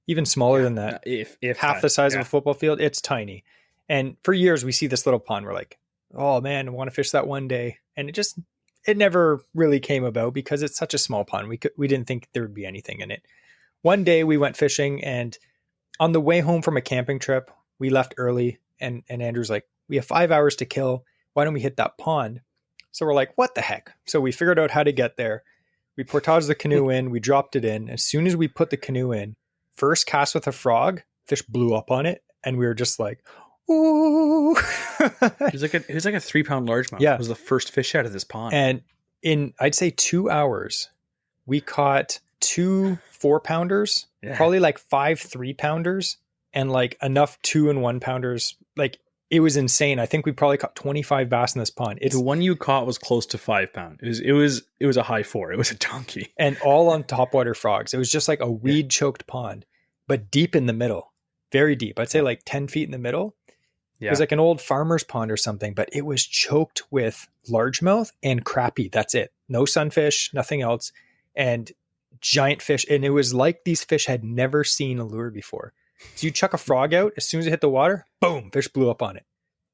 even smaller than that. If half the size of a football field, it's tiny. And for years, we see this little pond. We're like, oh man, I want to fish that one day. And it never really came about because it's such a small pond. We didn't think there would be anything in it. One day we went fishing, and on the way home from a camping trip, we left early, and Andrew's like, we have 5 hours to kill. Why don't we hit that pond? So we're like, what the heck? So we figured out how to get there. We portaged the canoe in, we dropped it in. As soon as we put the canoe in, first cast with a frog, fish blew up on it, and we were just like, ooh. It was like a 3-pound largemouth. Yeah. It was the first fish out of this pond. And in, I'd say 2 hours, we caught 2 4-pounders, Yeah. probably like 5 3-pounders, and like enough 2 and 1-pounders. Like, it was insane. I think we probably caught 25 bass in this pond. It's The one you caught was close to 5 pounds. It was a high 4. It was a donkey. and all on topwater frogs. It was just like a weed choked pond, but deep in the middle, very deep. I'd say like 10 feet in the middle. It was like an old farmer's pond or something, but it was choked with largemouth and crappie. That's it. No sunfish, nothing else. And giant fish. And it was like these fish had never seen a lure before. So you chuck a frog out, as soon as it hit the water, boom, fish blew up on it.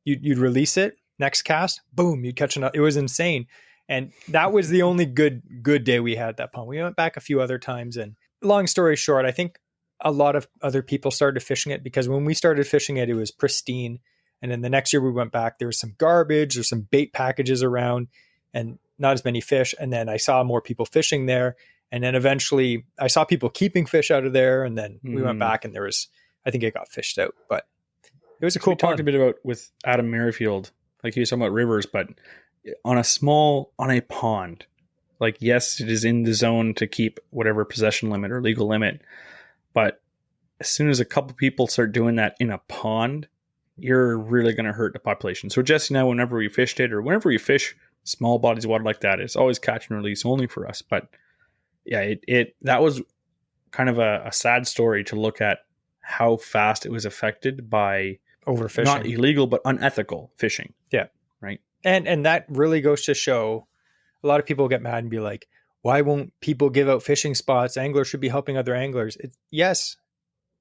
You'd release it, next cast, boom, you'd catch another. It was insane. And that was the only good day we had at that pond. We went back a few other times, and long story short, I think a lot of other people started fishing it because when we started fishing it, it was pristine. And then the next year we went back, there was some garbage or some bait packages around and not as many fish. And then I saw more people fishing there. And then eventually I saw people keeping fish out of there. And then we went back and I think it got fished out, but it was a cool We talked a bit about with Adam Merrifield, like he was talking about rivers, but on a pond, like, yes, it is in the zone to keep whatever possession limit or legal limit. But as soon as a couple people start doing that in a pond, you're really going to hurt the population. So Jesse and I, whenever we fished it or whenever we fish small bodies of water like that, it's always catch and release only for us. But yeah, that was kind of a sad story to look at how fast it was affected by overfishing. Not illegal, but unethical fishing. Yeah. Right. And that really goes to show, a lot of people get mad and be like, why won't people give out fishing spots? Anglers should be helping other anglers. Yes,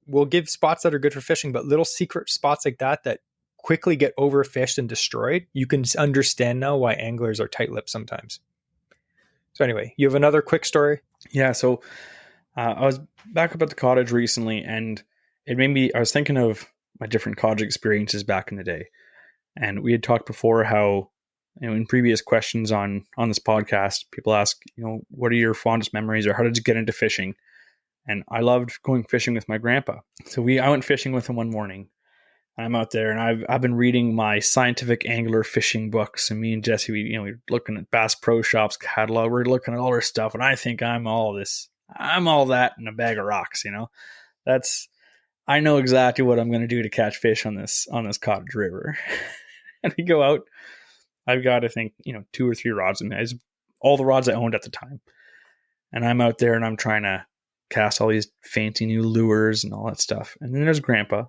we'll give spots that are good for fishing, but little secret spots like that quickly get overfished and destroyed, you can understand now why anglers are tight-lipped sometimes. So anyway, you have another quick story? Yeah, so I was back up at the cottage recently, and it made me, I was thinking of my different cottage experiences back in the day. And we had talked before how, in previous questions on this podcast, people ask, what are your fondest memories, or how did you get into fishing? And I loved going fishing with my grandpa. So I went fishing with him one morning. I'm out there, and I've been reading my scientific angler fishing books. And me and Jesse, we're looking at Bass Pro Shops catalog. We're looking at all our stuff, and I think I'm all that in a bag of rocks. I know exactly what I'm going to do to catch fish on this cottage river. And we go out. I've got, I think, 2 or 3 rods in there. All the rods I owned at the time. And I'm out there and I'm trying to cast all these fancy new lures and all that stuff. And then there's Grandpa.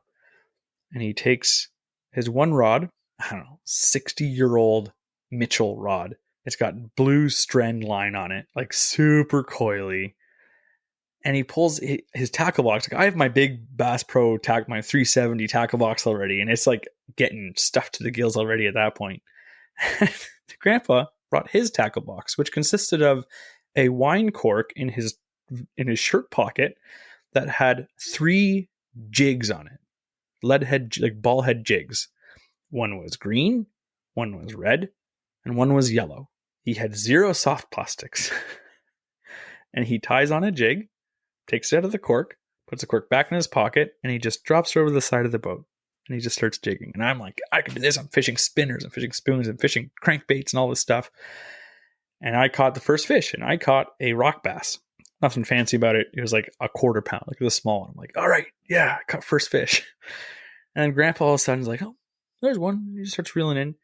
And he takes his one rod, I don't know, 60-year-old Mitchell rod. It's got blue strand line on it, like super coily. And he pulls his tackle box. Like, I have my big Bass Pro my 370 tackle box already, and it's like getting stuffed to the gills already at that point. Grandpa brought his tackle box, which consisted of a wine cork in his shirt pocket that had 3 jigs on it, lead head, like ball head jigs. One was green, one was red, and one was yellow. He had 0 soft plastics, and he ties on a jig, takes it out of the cork, puts the cork back in his pocket, and he just drops her over the side of the boat. And he just starts jigging. And I'm like, I can do this. I'm fishing spinners and fishing spoons and fishing crankbaits and all this stuff. And I caught the first fish, and I caught a rock bass. Nothing fancy about it. It was like a 1/4 pound, like the small one. I'm like, all right, yeah, I caught first fish. And then Grandpa all of a sudden is like, oh, there's one. He starts reeling in.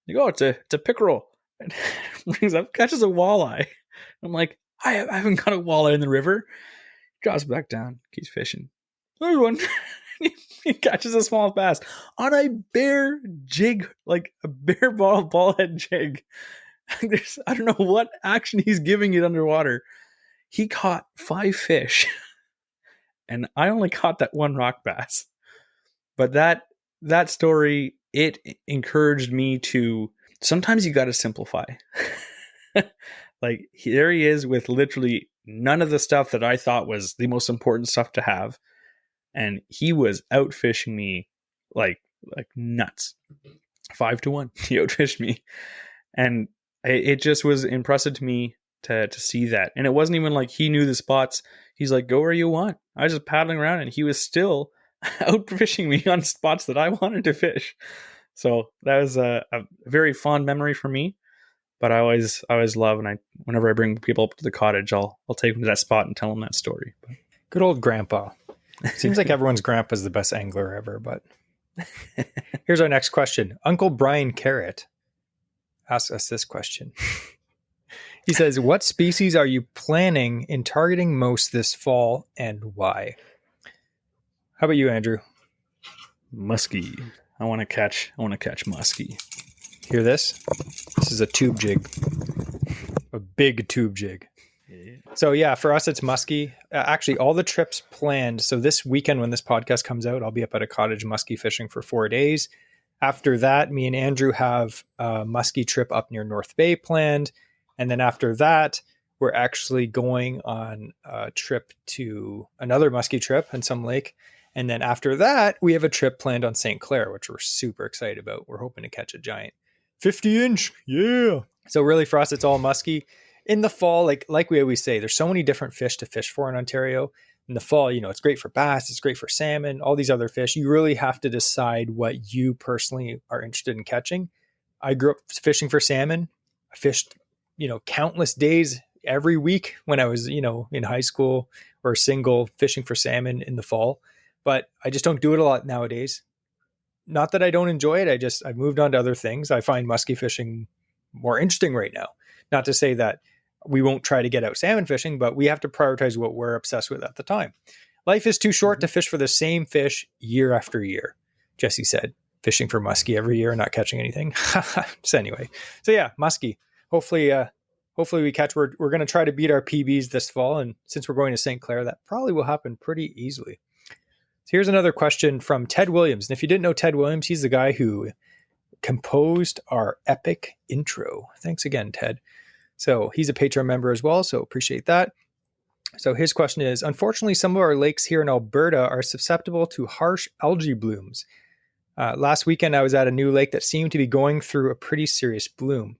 You go, it's a pickerel. And brings up, catches a walleye. I'm like, I haven't got a walleye in the river. Drops back down, keeps fishing. There's one. He catches a small bass on a bare jig, like a bare ball head jig. I don't know what action he's giving it underwater. He caught 5 fish, and I only caught that one rock bass. But that story, it encouraged me to, sometimes you got to simplify. Like, there he is with literally none of the stuff that I thought was the most important stuff to have. And he was out fishing me like nuts. 5-1. He outfished me. And it just was impressive to me to see that. And it wasn't even like he knew the spots. He's like, go where you want. I was just paddling around, and he was still out fishing me on spots that I wanted to fish. So that was a very fond memory for me. But I always love, and whenever I bring people up to the cottage, I'll take them to that spot and tell them that story. Good old grandpa. Seems like everyone's grandpa's the best angler ever, but here's our next question. Uncle Brian Carrot asks us this question. He says, what species are you planning in targeting most this fall and why? How about you, Andrew? Muskie. I want to catch muskie. Hear this? This is a tube jig. A big tube jig. Yeah. So yeah, for us, it's muskie. Actually, all the trips planned. So this weekend when this podcast comes out, I'll be up at a cottage muskie fishing for 4 days. After that, me and Andrew have a muskie trip up near North Bay planned. And then after that, we're actually going on a trip to another muskie trip in some lake. And then after that, we have a trip planned on St. Clair, which we're super excited about. We're hoping to catch a giant 50-inch. Yeah. So really for us, it's all muskie. In the fall, like we always say, there's so many different fish to fish for in Ontario. In the fall, it's great for bass, it's great for salmon, all these other fish. You really have to decide what you personally are interested in catching. I grew up fishing for salmon. I fished, countless days every week when I was, in high school or single fishing for salmon in the fall. But I just don't do it a lot nowadays. Not that I don't enjoy it. I've moved on to other things. I find muskie fishing more interesting right now. Not to say that we won't try to get out salmon fishing, but we have to prioritize what we're obsessed with at the time. Life is too short to fish for the same fish year after year. Jesse said, fishing for muskie every year and not catching anything. So anyway, so yeah, muskie. Hopefully we catch. We're going to try to beat our PBs this fall. And since we're going to St. Clair, that probably will happen pretty easily. So here's another question from Ted Williams. And if you didn't know Ted Williams, he's the guy who composed our epic intro. Thanks again, Ted. So he's a Patreon member as well, so appreciate that. So his question is, unfortunately, some of our lakes here in Alberta are susceptible to harsh algae blooms. Last weekend, I was at a new lake that seemed to be going through a pretty serious bloom.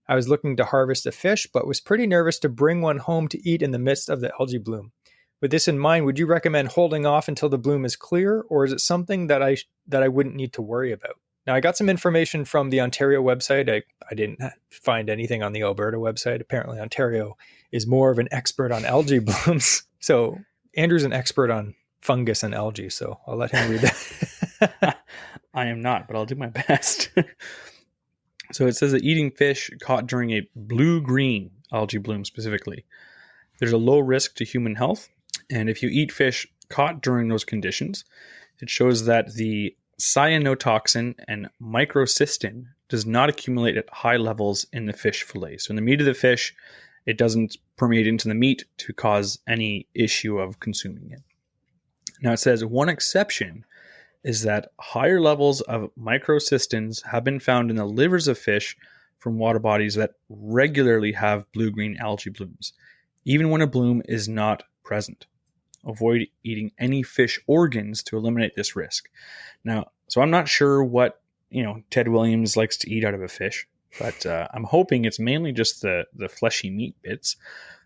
I was looking to harvest a fish, but was pretty nervous to bring one home to eat in the midst of the algae bloom. With this in mind, would you recommend holding off until the bloom is clear, or is it something that I wouldn't need to worry about? Now, I got some information from the Ontario website. I didn't find anything on the Alberta website. Apparently, Ontario is more of an expert on algae blooms. So Andrew's an expert on fungus and algae, so I'll let him read that. I am not, but I'll do my best. So it says that eating fish caught during a blue-green algae bloom specifically, there's a low risk to human health. And if you eat fish caught during those conditions, it shows that the cyanotoxin and microcystin does not accumulate at high levels in the fish fillet. So in the meat of the fish, it doesn't permeate into the meat to cause any issue of consuming it. Now it says one exception is that higher levels of microcystins have been found in the livers of fish from water bodies that regularly have blue-green algae blooms, even when a bloom is not present. Avoid eating any fish organs to eliminate this risk. Now, so I'm not sure what, Ted Williams likes to eat out of a fish, but I'm hoping it's mainly just the fleshy meat bits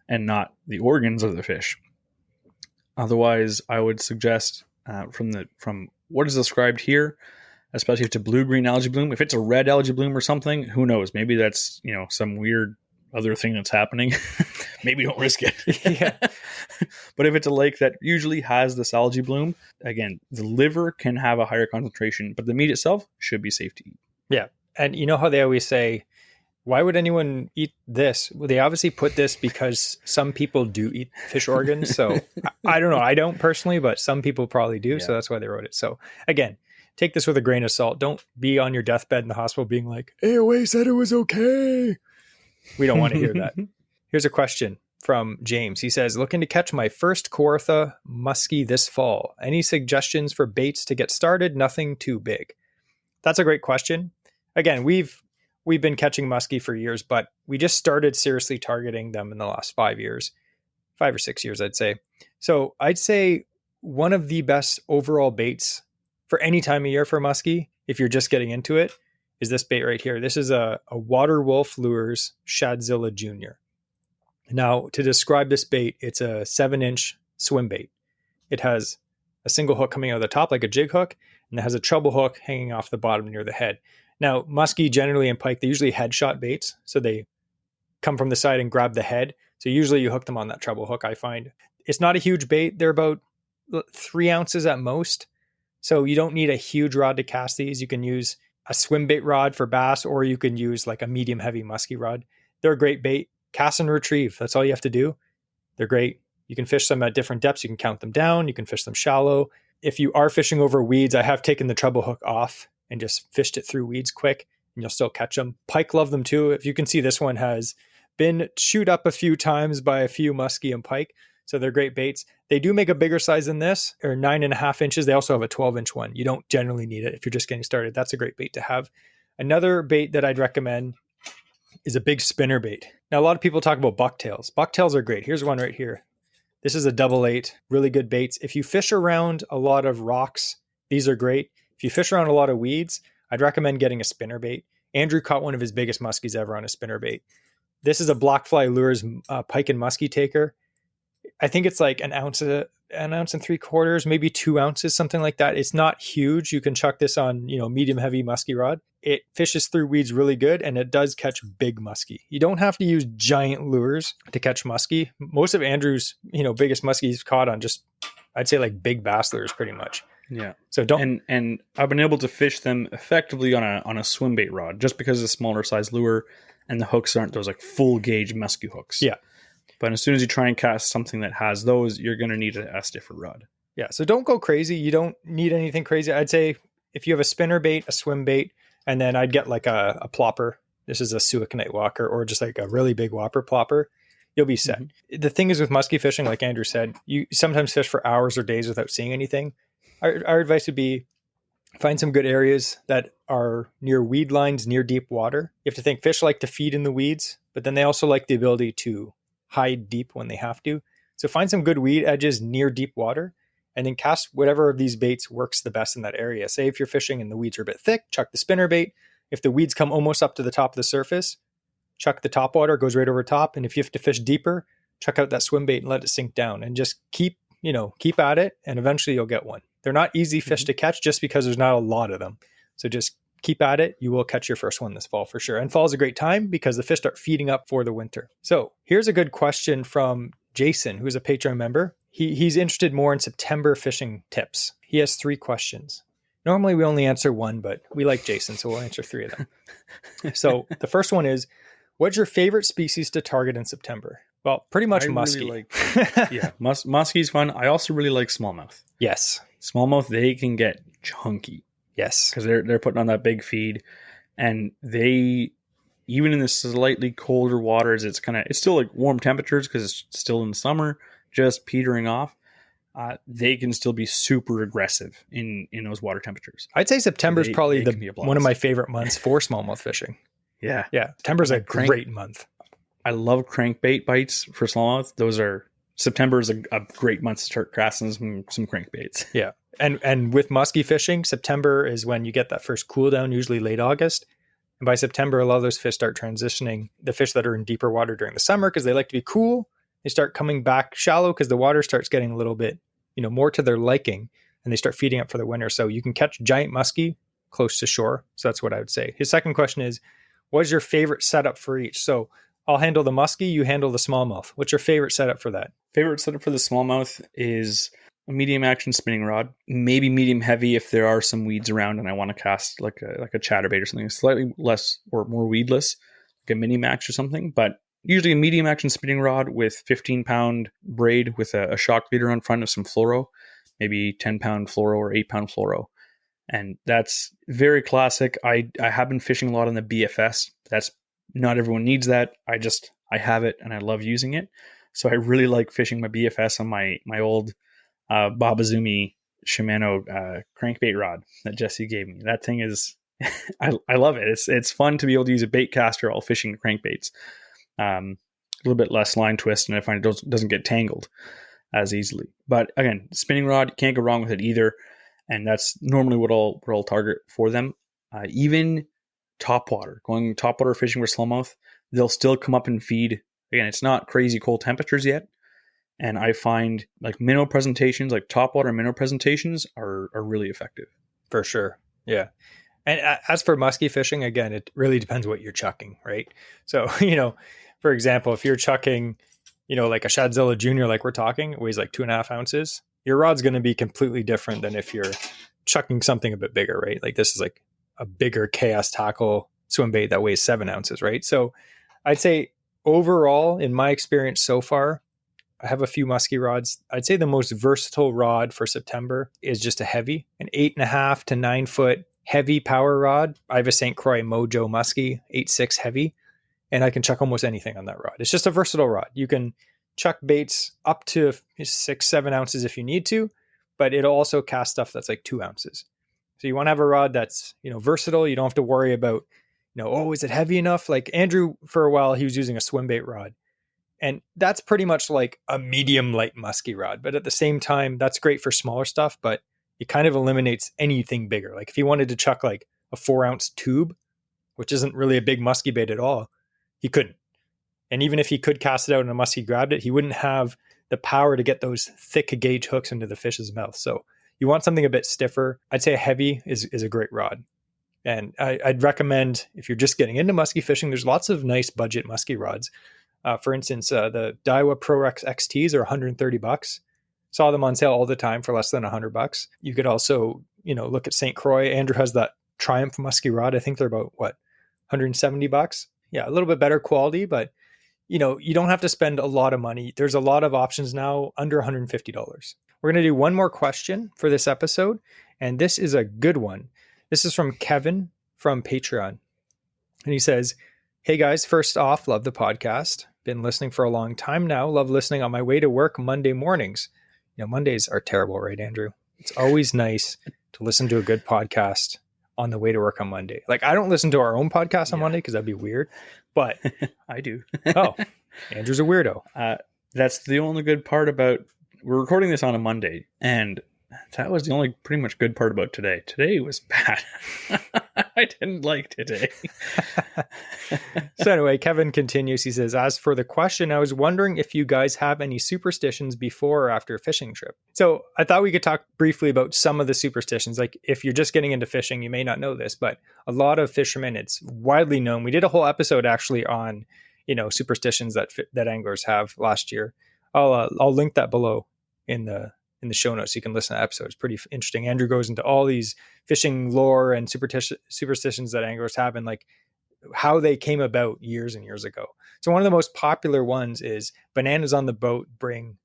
and not the organs of the fish. Otherwise, I would suggest from what is described here, especially if it's a blue-green algae bloom, if it's a red algae bloom or something, who knows? Maybe that's, some weird other thing that's happening. Maybe don't risk it. Yeah. But if it's a lake that usually has this algae bloom, again, the liver can have a higher concentration, but the meat itself should be safe to eat. Yeah. And you know how they always say, why would anyone eat this? Well, they obviously put this because some people do eat fish organs. So I don't know. I don't personally, but some people probably do. Yeah. So that's why they wrote it. So again, take this with a grain of salt. Don't be on your deathbed in the hospital being like, AOA said it was okay. We don't want to hear that. Here's a question from James. He says, looking to catch my first Kawartha muskie this fall. Any suggestions for baits to get started? Nothing too big. That's a great question. Again, we've been catching muskie for years, but we just started seriously targeting them in the last 5 or 6 years, I'd say. So I'd say one of the best overall baits for any time of year for muskie, if you're just getting into it, is this bait right here. This is a Water Wolf Lures Shadzilla Jr. Now, to describe this bait, it's a 7-inch swim bait. It has a single hook coming out of the top like a jig hook, and it has a treble hook hanging off the bottom near the head. Now, muskie generally and pike, they usually headshot baits, so they come from the side and grab the head. So usually you hook them on that treble hook. I find it's not a huge bait. They're about 3 ounces at most. So you don't need a huge rod to cast these. You can use a swim bait rod for bass, or you can use like a medium heavy musky rod. They're a great bait. Cast and retrieve. That's all you have to do. They're great. You can fish them at different depths. You can count them down. You can fish them shallow. If you are fishing over weeds, I have taken the treble hook off and just fished it through weeds quick, and you'll still catch them. Pike love them too. If you can see, this one has been chewed up a few times by a few muskie and pike. So they're great baits. They do make a bigger size than this, or 9.5 inches. They also have a 12-inch one. You don't generally need it if you're just getting started. That's a great bait to have. Another bait that I'd recommend is a big spinner bait. Now, a lot of people talk about bucktails. Bucktails are great. Here's one right here. This is a 888, really good baits. If you fish around a lot of rocks, these are great. If you fish around a lot of weeds, I'd recommend getting a spinner bait. Andrew caught one of his biggest muskies ever on a spinner bait. This is a Blackfly Lures pike and muskie taker. I think it's like an ounce and 3/4, maybe 2 ounces, something like that. It's not huge. You can chuck this on, medium heavy muskie rod. It fishes through weeds really good, and it does catch big muskie. You don't have to use giant lures to catch muskie. Most of Andrew's, biggest muskie he's caught on just, I'd say like big bass lures pretty much. Yeah. So don't. And I've been able to fish them effectively on a swim bait rod, just because of the smaller size lure and the hooks aren't those like full gauge muskie hooks. Yeah. But as soon as you try and cast something that has those, you're going to need a stiffer rod. Yeah. So don't go crazy. You don't need anything crazy. I'd say if you have a spinner bait, a swim bait, and then I'd get like a plopper. This is a Suaconite walker, or just like a really big whopper plopper. You'll be set. Mm-hmm. The thing is with muskie fishing, like Andrew said, you sometimes fish for hours or days without seeing anything. Our advice would be find some good areas that are near weed lines, near deep water. You have to think fish like to feed in the weeds, but then they also like the ability to hide deep when they have to. So find some good weed edges near deep water, and then cast whatever of these baits works the best in that area. Say if you're fishing and the weeds are a bit thick, chuck the spinner bait. If the weeds come almost up to the top of the surface, chuck the top water, goes right over top. And if you have to fish deeper, chuck out that swim bait and let it sink down, and just keep at it, and eventually you'll get one. They're not easy fish to catch just because there's not a lot of them. So just keep at it. You will catch your first one this fall for sure. And fall is a great time because the fish start feeding up for the winter. So here's a good question from Jason, who's a Patreon member. He's interested more in September fishing tips. He has 3 questions. Normally we only answer 1, but we like Jason, so we'll answer 3 of them. So the first one is, what's your favorite species to target in September? Well, pretty much muskie. Really muskie's fun. I also really like smallmouth. Yes. Smallmouth, they can get chunky. Yes. Because they're putting on that big feed, and they, even in the slightly colder waters, it's still like warm temperatures because it's still in the summer, just petering off. They can still be super aggressive in those water temperatures. I'd say September is probably one of my favorite months for smallmouth fishing. Yeah. September's a great month. I love crankbait bites for smallmouth. September is a great month to start casting some crankbaits. Yeah. And with muskie fishing, September is when you get that first cool down, usually late August. And by September, a lot of those fish start transitioning. The fish that are in deeper water during the summer, because they like to be cool, they start coming back shallow because the water starts getting a little bit, more to their liking, and they start feeding up for the winter. So you can catch giant muskie close to shore. So that's what I would say. His second question is, what is your favorite setup for each? So I'll handle the muskie, you handle the smallmouth. What's your favorite setup for that? Favorite setup for the smallmouth is a medium action spinning rod, maybe medium heavy if there are some weeds around and I want to cast like a chatterbait or something slightly less or more weedless, like a mini max or something. But usually a medium action spinning rod with 15-pound braid with a shock leader on front of some fluoro, maybe 10-pound fluoro or 8-pound fluoro. And that's very classic. I have been fishing a lot on the BFS. That's not everyone needs that. I have it and I love using it. So I really like fishing my BFS on my old Babazumi Shimano crankbait rod that Jesse gave me. That thing is, I love it. It's fun to be able to use a bait caster while fishing crankbaits. A little bit less line twist, and I find it doesn't get tangled as easily. But again, spinning rod, can't go wrong with it either. And that's normally what I'll target for them. Even going topwater fishing for smallmouth, they'll still come up and feed. Again, it's not crazy cold temperatures yet. And I find like minnow presentations, like topwater minnow presentations are really effective. For sure. Yeah. And as for muskie fishing, again, it really depends what you're chucking, right? So, for example, if you're chucking, like a Shadzilla Junior, like we're talking, it weighs like 2.5 ounces, your rod's going to be completely different than if you're chucking something a bit bigger, right? Like this is like a bigger chaos tackle swim bait that weighs 7 ounces, right? So I'd say overall, in my experience so far, I have a few musky rods. I'd say the most versatile rod for September is just a heavy, an 8.5 to 9 foot heavy power rod. I have a St. Croix Mojo Muskie 8.6 heavy, and I can chuck almost anything on that rod. It's just a versatile rod. You can chuck baits up to 6-7 ounces if you need to, but it'll also cast stuff that's like 2 ounces. So you want to have a rod that's, versatile. You don't have to worry about, oh, is it heavy enough? Like Andrew, for a while, he was using a swim bait rod. And that's pretty much like a medium light musky rod. But at the same time, that's great for smaller stuff, but it kind of eliminates anything bigger. Like if he wanted to chuck like a 4-ounce tube, which isn't really a big musky bait at all, he couldn't. And even if he could cast it out and a muskie grabbed it, he wouldn't have the power to get those thick gauge hooks into the fish's mouth. So you want something a bit stiffer. I'd say a heavy is a great rod. And I'd recommend, if you're just getting into muskie fishing, there's lots of nice budget muskie rods. For instance, the Daiwa ProRex XTs are $130. Saw them on sale all the time for less than $100. You could also, look at St. Croix. Andrew has that Triumph muskie rod. I think they're about $170. Yeah, a little bit better quality, but you don't have to spend a lot of money. There's a lot of options now under $150. We're going to do one more question for this episode, and this is a good one. This is from Kevin from Patreon. And he says, "Hey guys, first off, love the podcast. Been listening for a long time now. Love listening on my way to work Monday mornings." Mondays are terrible, right, Andrew? It's always nice to listen to a good podcast on the way to work on Monday. Like, I don't listen to our own podcast on Monday because that'd be weird, but I do. Oh, Andrew's a weirdo. That's the only good part about, we're recording this on a Monday, and that was the only pretty much good part about today. Today was bad. I didn't like today. So anyway, Kevin continues. He says, "As for the question, I was wondering if you guys have any superstitions before or after a fishing trip." So I thought we could talk briefly about some of the superstitions. Like if you're just getting into fishing, you may not know this, but a lot of fishermen, it's widely known. We did a whole episode actually on, superstitions that anglers have last year. I'll link that below in the show notes. You can listen to that episode. It's pretty interesting. Andrew goes into all these fishing lore and superstitions that anglers have and like how they came about years and years ago. So one of the most popular ones is bananas on the boat bring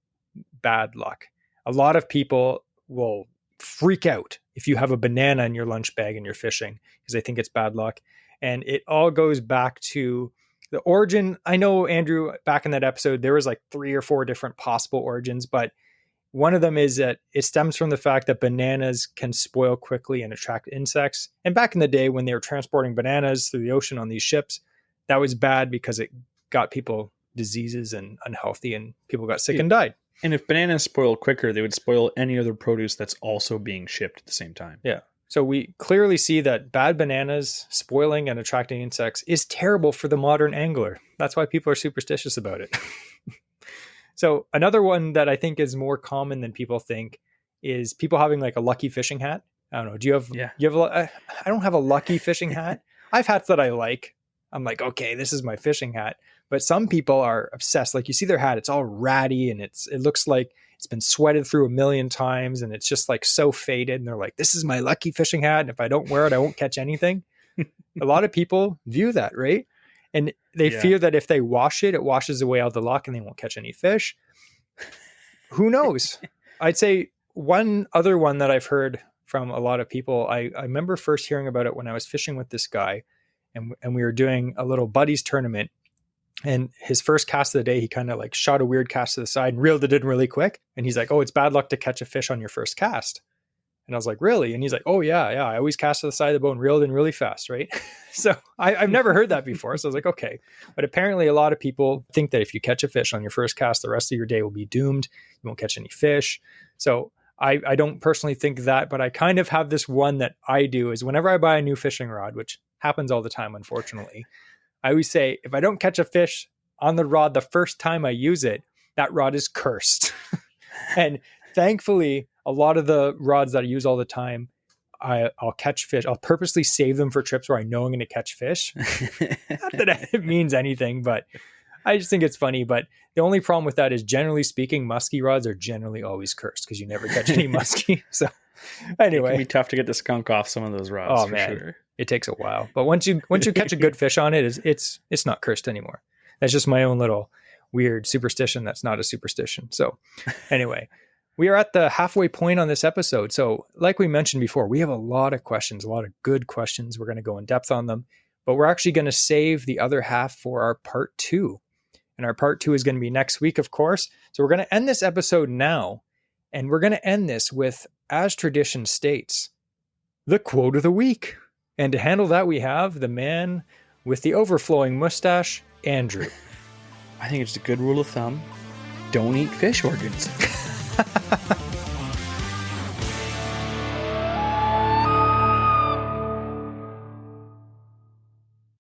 bad luck. A lot of people will freak out if you have a banana in your lunch bag and you're fishing because they think it's bad luck. And it all goes back to the origin. I know, Andrew, back in that episode, there was like 3 or 4 different possible origins, but one of them is that it stems from the fact that bananas can spoil quickly and attract insects. And back in the day when they were transporting bananas through the ocean on these ships, that was bad because it got people diseases and unhealthy and people got sick and died. And if bananas spoil quicker, they would spoil any other produce that's also being shipped at the same time. Yeah. So we clearly see that bad bananas spoiling and attracting insects is terrible for the modern angler. That's why people are superstitious about it. So another one that I think is more common than people think is people having like a lucky fishing hat. I don't know. Do you have, I don't have a lucky fishing hat. I have hats that I like. I'm like, okay, this is my fishing hat. But some people are obsessed. Like you see their hat, it's all ratty and it looks like it's been sweated through a million times and it's just like so faded. And they're like, this is my lucky fishing hat. And if I don't wear it, I won't catch anything. A lot of people view that, right? And they fear that if they wash it, it washes away all the luck and they won't catch any fish. Who knows? I'd say one other one that I've heard from a lot of people, I remember first hearing about it when I was fishing with this guy and we were doing a little buddies tournament. And his first cast of the day, he kind of like shot a weird cast to the side and reeled it in really quick. And he's like, "Oh, it's bad luck to catch a fish on your first cast." And I was like, "Really?" And he's like, "Oh yeah. I always cast to the side of the boat and reeled in really fast." Right. So I've never heard that before. So I was like, okay. But apparently a lot of people think that if you catch a fish on your first cast, the rest of your day will be doomed. You won't catch any fish. So I don't personally think that, but I kind of have this one that I do is whenever I buy a new fishing rod, which happens all the time, unfortunately, I always say, if I don't catch a fish on the rod the first time I use it, that rod is cursed. And thankfully, a lot of the rods that I use all the time, I'll catch fish. I'll purposely save them for trips where I know I'm going to catch fish. Not that it means anything, but I just think it's funny, but the only problem with that is, generally speaking, muskie rods are generally always cursed because you never catch any muskie. So It can be anyway, tough to get the skunk off some of those rods oh for man, sure. it takes a while. But once you catch a good fish on it, it's not cursed anymore. That's just my own little weird superstition. That's not a superstition. So anyway, we are at the halfway point on this episode. So like we mentioned before, we have a lot of questions, a lot of good questions. We're going to go in depth on them, but we're actually going to save the other half for our part 2. And our part 2 is going to be next week, of course. So we're going to end this episode now. And we're going to end this with, as tradition states, the quote of the week. And to handle that, we have the man with the overflowing mustache, Andrew. I think it's a good rule of thumb. Don't eat fish organs.